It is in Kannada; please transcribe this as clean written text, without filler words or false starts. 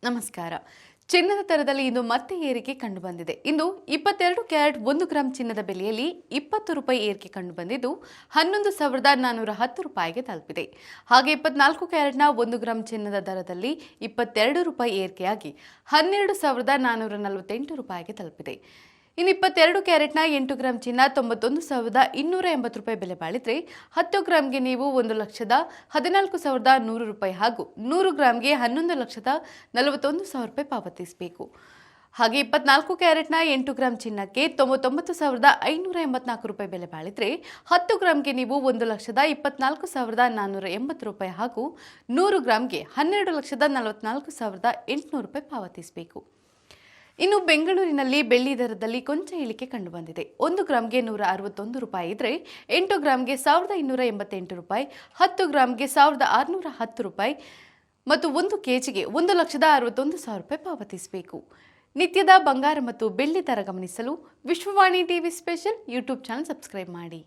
ನಮಸ್ಕಾರ. ಚಿನ್ನದ ದರದಲ್ಲಿ ಇಂದು ಮತ್ತೆ ಏರಿಕೆ ಕಂಡುಬಂದಿದೆ. ಇಂದು 22 ಕ್ಯಾರೆಟ್ 1 ಗ್ರಾಂ ಚಿನ್ನದ ಬೆಲೆಯಲ್ಲಿ 20 ರೂಪಾಯಿ ಏರಿಕೆ ಕಂಡುಬಂದಿದ್ದು 11,410 ರೂಪಾಯಿಗೆ ತಲುಪಿದೆ. ಹಾಗೆ 24 ಕ್ಯಾರೆಟ್ನ 1 ಗ್ರಾಂ ಚಿನ್ನದ ದರದಲ್ಲಿ 22 ರೂಪಾಯಿ ಏರಿಕೆಯಾಗಿ 12,448 ರೂಪಾಯಿಗೆ ತಲುಪಿದೆ. ಇನ್ನು 22 ಕ್ಯಾರೆಟ್ನ 8 ಗ್ರಾಂ ಚಿನ್ನ 91,280 ರೂಪಾಯಿ ಬೆಲೆ ಬಾಳಿದ್ರೆ 10 ಗ್ರಾಂಗೆ ನೀವು 1,14,100 ರೂಪಾಯಿ ಹಾಗೂ 100 ಗ್ರಾಂಗೆ 11,41,000 ರೂಪಾಯಿ ಪಾವತಿಸಬೇಕು. ಹಾಗೆ 24 ಕ್ಯಾರೆಟ್ನ 8 ಗ್ರಾಂ ಚಿನ್ನಕ್ಕೆ 99,584 ರೂಪಾಯಿ ಬೆಲೆ ಬಾಳಿದ್ರೆ 10 ಗ್ರಾಂಗೆ ನೀವು 1,24,480 ರೂಪಾಯಿ ಹಾಗೂ 100 ಗ್ರಾಂಗೆ 12,44,800 ರೂಪಾಯಿ ಪಾವತಿಸಬೇಕು. ಇನ್ನು ಬೆಂಗಳೂರಿನಲ್ಲಿ ಬೆಳ್ಳಿ ದರದಲ್ಲಿ ಕೊಂಚ ಇಳಿಕೆ ಕಂಡುಬಂದಿದೆ. 1 ಗ್ರಾಂಗೆ 161 ರೂಪಾಯಿ ಇದ್ರೆ 8 ಗ್ರಾಂಗೆ 1,288 ರೂಪಾಯಿ, 10 ಗ್ರಾಂಗೆ 1,610 ರೂಪಾಯಿ ಮತ್ತು 1 ಕೆಜಿಗೆ 1,61,000 ರೂಪಾಯಿ ಪಾವತಿಸಬೇಕು. ನಿತ್ಯದ ಬಂಗಾರ ಮತ್ತು ಬೆಳ್ಳಿ ದರ ಗಮನಿಸಲು Vishwavani TV special YouTube channel subscribe ಮಾಡಿ.